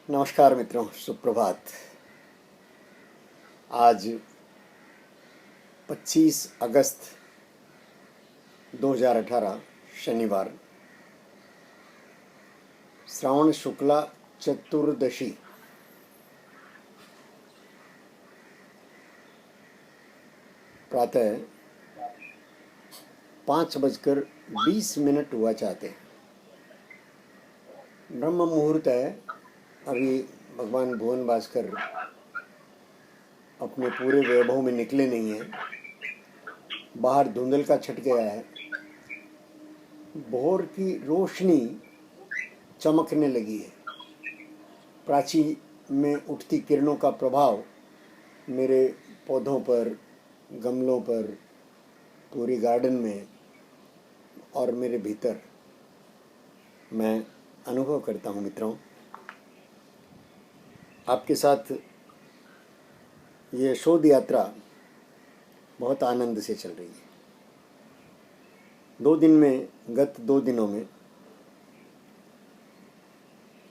नमस्कार मित्रों, सुप्रभात। आज 25 अगस्त 2018 शनिवार, श्रावण शुक्ला चतुर्दशी। प्रातः 5:20 हुआ चाहते हैं। ब्रह्म मुहूर्त है। अभी भगवान भुवन भास्कर अपने पूरे वैभव में निकले नहीं हैं। बाहर धुंधल का छट गया है। भोर की रोशनी चमकने लगी है। प्राची में उठती किरणों का प्रभाव मेरे पौधों पर, गमलों पर, पूरी गार्डन में और मेरे भीतर मैं अनुभव करता हूँ। मित्रों, आपके साथ ये शोध यात्रा बहुत आनंद से चल रही है। गत 2 दिनों में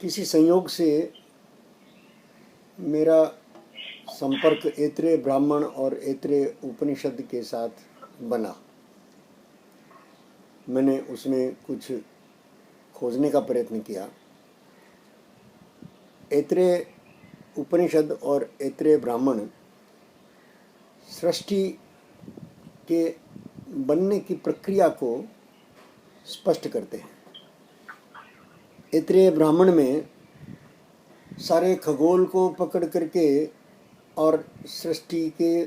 किसी संयोग से मेरा संपर्क ऐत्रेय ब्राह्मण और ऐत्रेय उपनिषद के साथ बना। मैंने उसमें कुछ खोजने का प्रयत्न किया। ऐत्रेय उपनिषद और ऐत्रेय ब्राह्मण सृष्टि के बनने की प्रक्रिया को स्पष्ट करते हैं। ऐत्रेय ब्राह्मण में सारे खगोल को पकड़ करके और सृष्टि के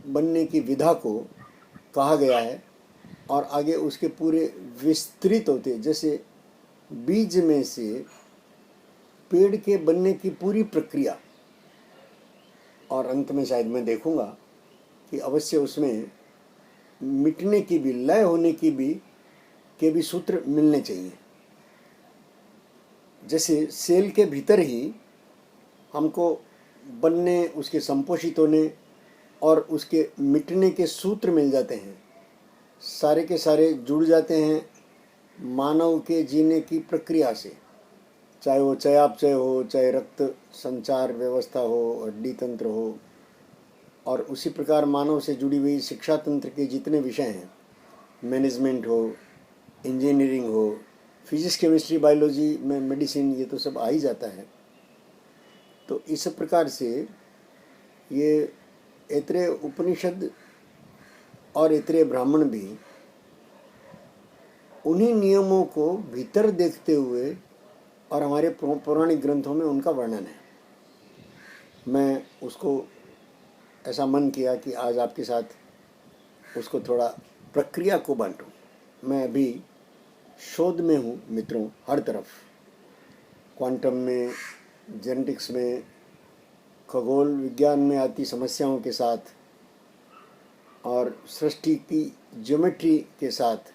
बनने की विधा को कहा गया है और आगे उसके पूरे विस्तृत होते, जैसे बीज में से पेड़ के बनने की पूरी प्रक्रिया। और अंत में शायद मैं देखूंगा कि अवश्य उसमें मिटने की भी, लय होने की भी सूत्र मिलने चाहिए। जैसे सेल के भीतर ही हमको बनने, उसके संपोषित होने और उसके मिटने के सूत्र मिल जाते हैं। सारे के सारे जुड़ जाते हैं मानव के जीने की प्रक्रिया से, चाहे वो चयापचय हो, चाहे रक्त संचार व्यवस्था हो, हड्डी तंत्र हो, और उसी प्रकार मानव से जुड़ी हुई शिक्षा तंत्र के जितने विषय हैं, मैनेजमेंट हो, इंजीनियरिंग हो, फिजिक्स, केमिस्ट्री, बायोलॉजी में मेडिसिन, ये तो सब आ ही जाता है। तो इस प्रकार से ये ऐत्रेय उपनिषद और ऐत्रेय ब्राह्मण भी उन्हीं नियमों को भीतर देखते हुए, और हमारे पौराणिक ग्रंथों में उनका वर्णन है। मैं उसको ऐसा मन किया कि आज आपके साथ उसको थोड़ा प्रक्रिया को बांटूं। मैं अभी शोध में हूँ मित्रों, हर तरफ, क्वांटम में, जेनेटिक्स में, खगोल विज्ञान में आती समस्याओं के साथ और सृष्टि की ज्योमेट्री के साथ।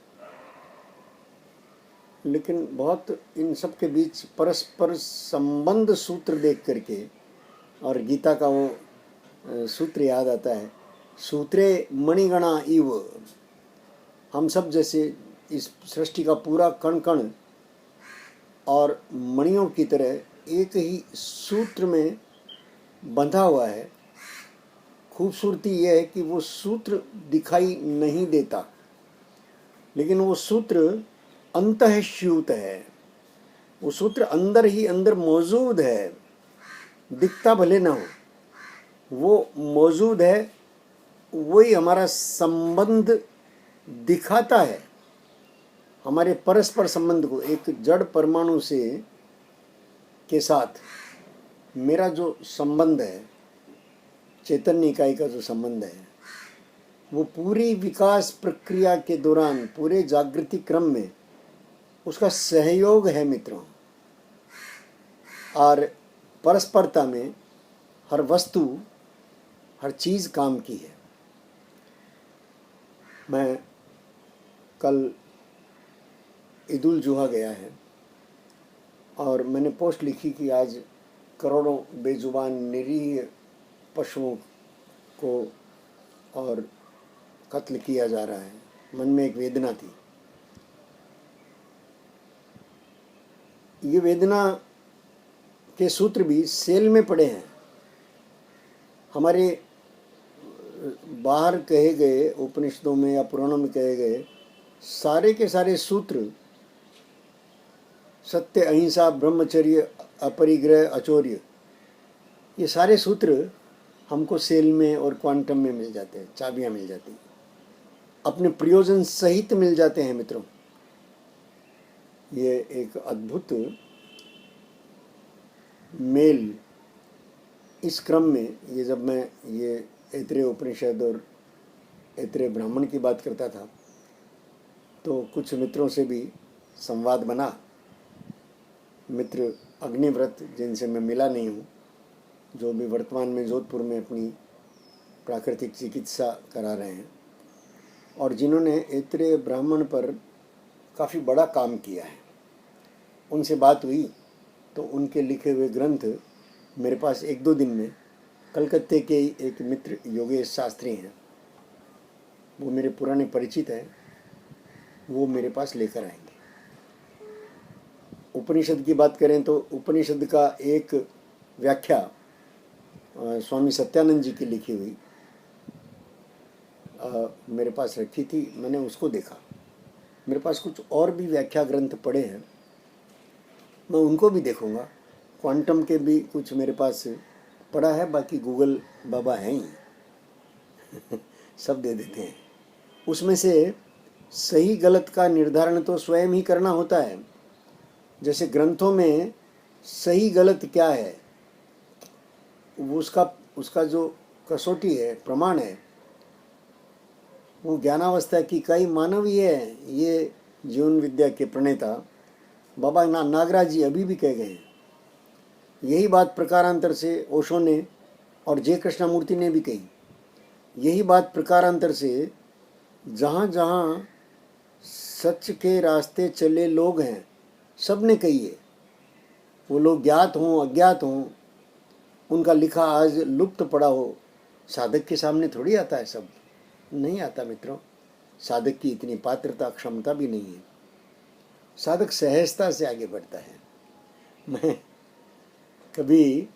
लेकिन बहुत इन सब के बीच परस्पर संबंध सूत्र देख करके, और गीता का वो सूत्र याद आता है, सूत्रे मणिगणा इव। हम सब जैसे इस सृष्टि का पूरा कण कण और मणियों की तरह एक ही सूत्र में बंधा हुआ है। खूबसूरती यह है कि वो सूत्र दिखाई नहीं देता, लेकिन वो सूत्र अंतःस्यूत है। वो सूत्र अंदर ही अंदर मौजूद है, दिखता भले ना हो, वो मौजूद है। वही हमारा संबंध दिखाता है, हमारे परस्पर संबंध को। एक जड़ परमाणु से के साथ मेरा जो संबंध है, चैतन्य इकाई का जो संबंध है, वो पूरी विकास प्रक्रिया के दौरान, पूरे जागृति क्रम में उसका सहयोग है मित्रों। और परस्परता में हर वस्तु, हर चीज़ काम की है। मैं कल ईद उल जुहा गया है और मैंने पोस्ट लिखी कि आज करोड़ों बेजुबान निरीह पशुओं को और कत्ल किया जा रहा है। मन में एक वेदना थी। ये वेदना के सूत्र भी सेल में पड़े हैं। हमारे बाहर कहे गए उपनिषदों में या पुराणों में कहे गए सारे के सारे सूत्र, सत्य, अहिंसा, ब्रह्मचर्य, अपरिग्रह, अचौर्य, ये सारे सूत्र हमको सेल में और क्वांटम में मिल जाते हैं, चाबियां मिल जाती हैं, अपने प्रयोजन सहित मिल जाते हैं मित्रों। ये एक अद्भुत मेल। इस क्रम में ये जब मैं ये ऐतरेय उपनिषद और ऐतरेय ब्राह्मण की बात करता था तो कुछ मित्रों से भी संवाद बना। मित्र अग्निव्रत, जिनसे मैं मिला नहीं हूँ, जो भी वर्तमान में जोधपुर में अपनी प्राकृतिक चिकित्सा करा रहे हैं और जिन्होंने ऐतरेय ब्राह्मण पर काफ़ी बड़ा काम किया है, उनसे बात हुई तो उनके लिखे हुए ग्रंथ मेरे पास एक दो दिन में, कलकत्ते के एक मित्र योगेश शास्त्री हैं, वो मेरे पुराने परिचित हैं, वो मेरे पास लेकर आएंगे। उपनिषद की बात करें तो उपनिषद का एक व्याख्या स्वामी सत्यानंद जी की लिखी हुई मेरे पास रखी थी, मैंने उसको देखा। मेरे पास कुछ और भी व्याख्या ग्रंथ पड़े हैं, मैं उनको भी देखूंगा। क्वांटम के भी कुछ मेरे पास पड़ा है, बाकी गूगल बाबा हैं ही सब दे देते हैं। उसमें से सही गलत का निर्धारण तो स्वयं ही करना होता है। जैसे ग्रंथों में सही गलत क्या है, उसका जो कसौटी है, प्रमाण है, वो ज्ञानावस्था की कई मानवीय है। ये जीवन विद्या के प्रणेता बाबा नागराज जी अभी भी कह गए हैं। यही बात प्रकारांतर से ओशो ने और जय कृष्णमूर्ति ने भी कही। यही बात प्रकारांतर से जहाँ जहाँ सच के रास्ते चले लोग हैं, सब ने कही है। वो लोग ज्ञात हों अज्ञात हों, उनका लिखा आज लुप्त पड़ा हो, साधक के सामने थोड़ी आता है, सब नहीं आता मित्रों। साधक की इतनी पात्रता क्षमता भी नहीं है। साधक सहजता से आगे बढ़ता है। मैं कभी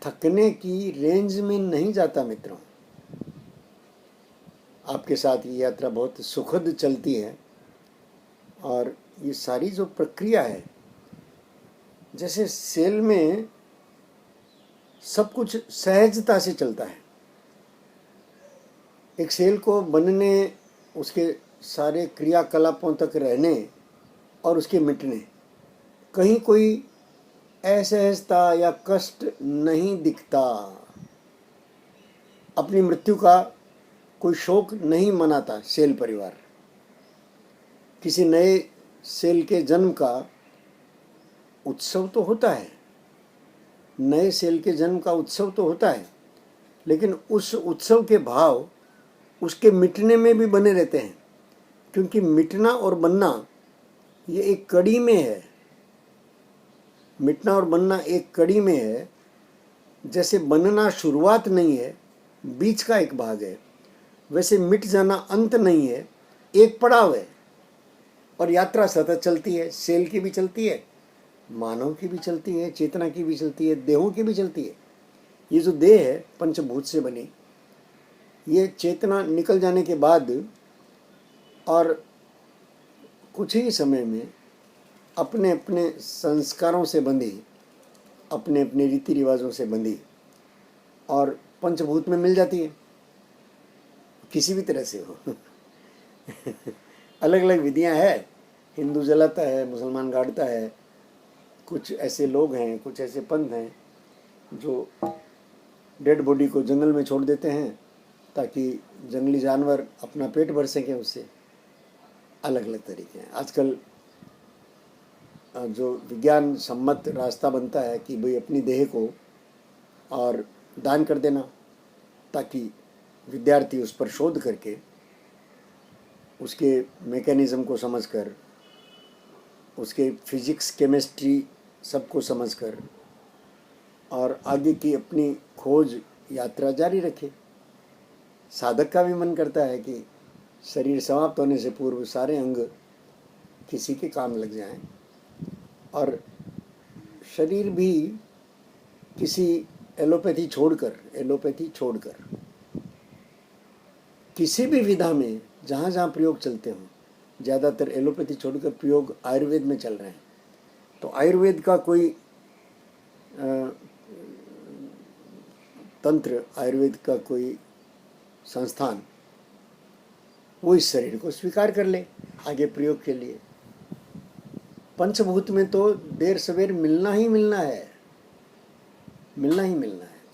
थकने की रेंज में नहीं जाता मित्रों। आपके साथ ये यात्रा बहुत सुखद चलती है और ये सारी जो प्रक्रिया है, जैसे सेल में सब कुछ सहजता से चलता है। एक सेल को बनने, उसके सारे क्रियाकलापों तक रहने और उसके मिटने, कहीं कोई असहजता या कष्ट नहीं दिखता। अपनी मृत्यु का कोई शोक नहीं मनाता सेल परिवार। किसी नए सेल के जन्म का उत्सव तो होता है, नए सेल के जन्म का उत्सव तो होता है, लेकिन उस उत्सव के भाव उसके मिटने में भी बने रहते हैं। क्योंकि मिटना और बनना ये एक कड़ी में है। मिटना और बनना एक कड़ी में है। जैसे बनना शुरुआत नहीं है, बीच का एक भाग है, वैसे मिट जाना अंत नहीं है, एक पड़ाव है। और यात्रा सतत चलती है। सेल की भी चलती है, मानव की भी चलती है, चेतना की भी चलती है, देहों की भी चलती है। ये जो देह है पंचभूत से बनी, ये चेतना निकल जाने के बाद और कुछ ही समय में अपने अपने संस्कारों से बंधी, अपने अपने रीति रिवाजों से बंधी और पंचभूत में मिल जाती है, किसी भी तरह से हो। अलग अलग विधियां हैं। हिंदू जलाता है, मुसलमान गाड़ता है। कुछ ऐसे लोग हैं, कुछ ऐसे पंथ हैं जो डेड बॉडी को जंगल में छोड़ देते हैं ताकि जंगली जानवर अपना पेट भर सकें उससे। अलग अलग तरीके हैं। आजकल जो विज्ञान सम्मत रास्ता बनता है कि भाई अपनी देह को और दान कर देना, ताकि विद्यार्थी उस पर शोध करके उसके मैकेनिज्म को समझकर, उसके फिजिक्स केमिस्ट्री सबको समझकर और आगे की अपनी खोज यात्रा जारी रखे। साधक का भी मन करता है कि शरीर समाप्त होने से पूर्व सारे अंग किसी के काम लग जाएं और शरीर भी किसी एलोपैथी छोड़कर किसी भी विधा में जहाँ जहाँ प्रयोग चलते हों, ज़्यादातर एलोपैथी छोड़कर प्रयोग आयुर्वेद में चल रहे हैं। तो आयुर्वेद का कोई तंत्र, आयुर्वेद का कोई संस्थान वो इस शरीर को स्वीकार कर ले आगे प्रयोग के लिए। पंचभूत में तो देर सवेर मिलना ही मिलना है,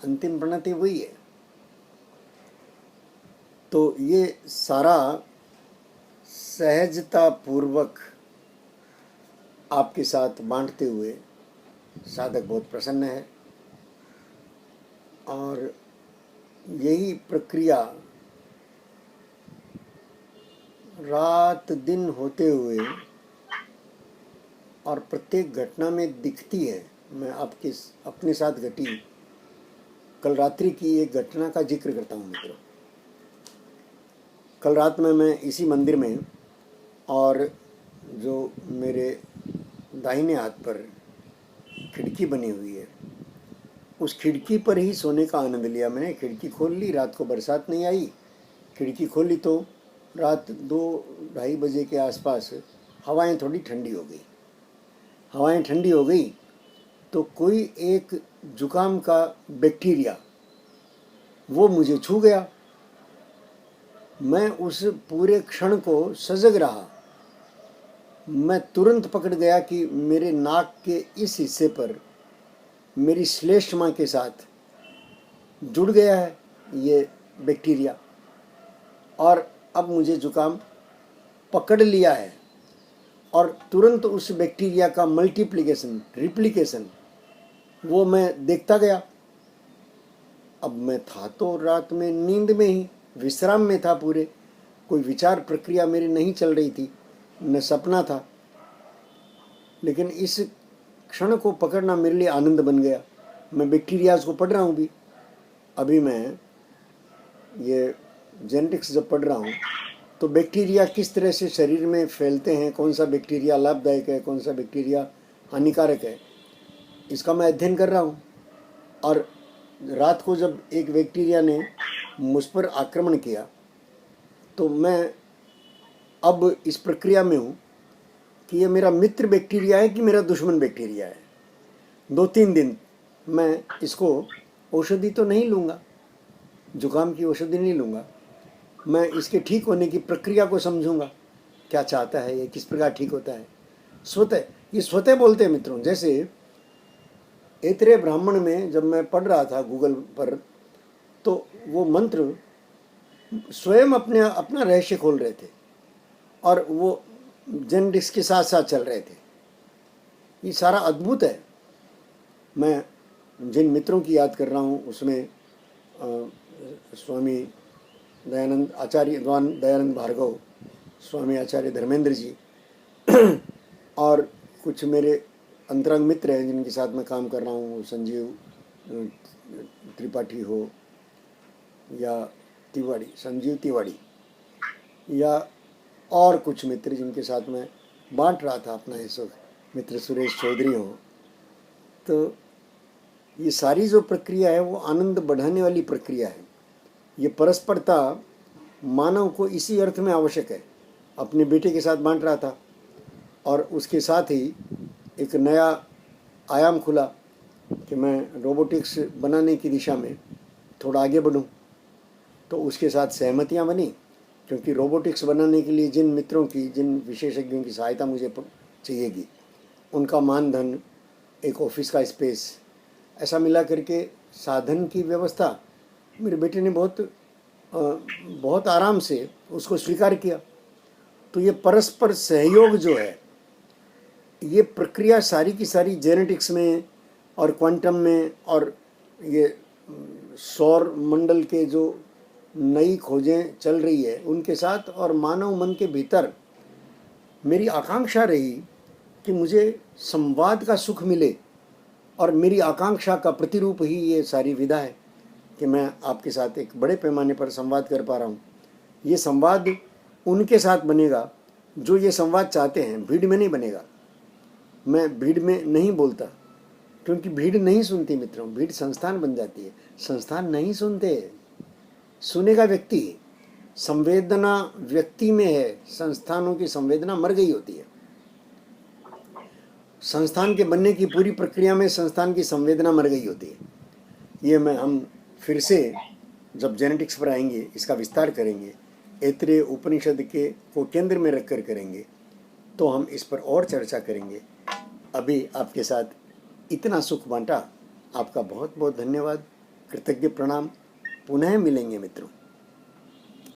अंतिम प्रणति वही है। तो ये सारा सहजता पूर्वक आपके साथ बांटते हुए साधक बहुत प्रसन्न है। और यही प्रक्रिया रात दिन होते हुए और प्रत्येक घटना में दिखती है। मैं आपके अपने साथ घटी कल रात्रि की एक घटना का जिक्र करता हूँ मित्रों। कल रात में मैं इसी मंदिर में, और जो मेरे दाहिने हाथ पर खिड़की बनी हुई है उस खिड़की पर ही सोने का आनंद लिया मैंने। खिड़की खोल ली, रात को बरसात नहीं आई, खिड़की खोली तो रात 2-2:30 बजे के आसपास हवाएं थोड़ी ठंडी हो गई तो कोई एक जुकाम का बैक्टीरिया वो मुझे छू गया। मैं उस पूरे क्षण को सजग रहा। मैं तुरंत पकड़ गया कि मेरे नाक के इस हिस्से पर मेरी श्लेष्मा के साथ जुड़ गया है ये बैक्टीरिया, और अब मुझे जुकाम पकड़ लिया है। और तुरंत उस बैक्टीरिया का रिप्लिकेशन वो मैं देखता गया। अब मैं था तो रात में नींद में ही, विश्राम में था पूरे, कोई विचार प्रक्रिया मेरी नहीं चल रही थी, न सपना था। लेकिन इस क्षण को पकड़ना मेरे लिए आनंद बन गया। मैं बैक्टीरियाज को पढ़ रहा हूँ भी। अभी मैं ये जेनेटिक्स जब पढ़ रहा हूँ तो बैक्टीरिया किस तरह से शरीर में फैलते हैं, कौन सा बैक्टीरिया लाभदायक है, कौन सा बैक्टीरिया हानिकारक है, इसका मैं अध्ययन कर रहा हूँ। और रात को जब एक बैक्टीरिया ने मुझ पर आक्रमण किया तो मैं अब इस प्रक्रिया में हूँ कि ये मेरा मित्र बैक्टीरिया है कि मेरा दुश्मन बैक्टीरिया है। 2-3 दिन मैं इसको औषधि तो नहीं लूँगा, जुकाम की औषधि नहीं लूँगा, मैं इसके ठीक होने की प्रक्रिया को समझूंगा, क्या चाहता है ये, किस प्रकार ठीक होता है। ये स्वतः बोलते हैं मित्रों। जैसे ऐतरेय ब्राह्मण में जब मैं पढ़ रहा था गूगल पर, तो वो मंत्र स्वयं अपना रहस्य खोल रहे थे और वो जेनेटिक्स के साथ साथ चल रहे थे। ये सारा अद्भुत है। मैं जिन मित्रों की याद कर रहा हूँ उसमें स्वामी दयानंद भार्गव, स्वामी आचार्य धर्मेंद्र जी और कुछ मेरे अंतरंग मित्र हैं जिनके साथ मैं काम कर रहा हूँ, संजीव त्रिपाठी हो या संजीव तिवाड़ी, या और कुछ मित्र जिनके साथ मैं बांट रहा था अपना इस वक्त, मित्र सुरेश चौधरी हो। तो ये सारी जो प्रक्रिया है वो आनंद बढ़ाने वाली प्रक्रिया है। ये परस्परता मानव को इसी अर्थ में आवश्यक है। अपने बेटे के साथ बांट रहा था और उसके साथ ही एक नया आयाम खुला कि मैं रोबोटिक्स बनाने की दिशा में थोड़ा आगे बढ़ूं। तो उसके साथ सहमतियां बनी, क्योंकि रोबोटिक्स बनाने के लिए जिन मित्रों की, जिन विशेषज्ञों की सहायता मुझे चाहिएगी, उनका मानधन, एक ऑफिस का स्पेस, ऐसा मिला करके साधन की व्यवस्था मेरे बेटे ने बहुत आराम से उसको स्वीकार किया। तो ये परस्पर सहयोग जो है, ये प्रक्रिया सारी की सारी जेनेटिक्स में और क्वांटम में और ये सौर मंडल के जो नई खोजें चल रही है उनके साथ, और मानव मन के भीतर मेरी आकांक्षा रही कि मुझे संवाद का सुख मिले, और मेरी आकांक्षा का प्रतिरूप ही ये सारी विधा है कि मैं आपके साथ एक बड़े पैमाने पर संवाद कर पा रहा हूँ। ये संवाद उनके साथ बनेगा जो ये संवाद चाहते हैं, भीड़ में नहीं बनेगा। मैं भीड़ में नहीं बोलता, क्योंकि भीड़ नहीं सुनती मित्रों, भीड़ संस्थान बन जाती है, संस्थान नहीं सुनते, सुनेगा व्यक्ति। संवेदना व्यक्ति में है, संस्थानों की संवेदना मर गई होती है। संस्थान के बनने की पूरी प्रक्रिया में संस्थान की संवेदना मर गई होती है। ये हम फिर से जब जेनेटिक्स पर आएंगे इसका विस्तार करेंगे, ऐत्रेय उपनिषद के को केंद्र में रखकर करेंगे, तो हम इस पर और चर्चा करेंगे। अभी आपके साथ इतना सुख बांटा, आपका बहुत बहुत धन्यवाद, कृतज्ञ प्रणाम। पुनः मिलेंगे मित्रों।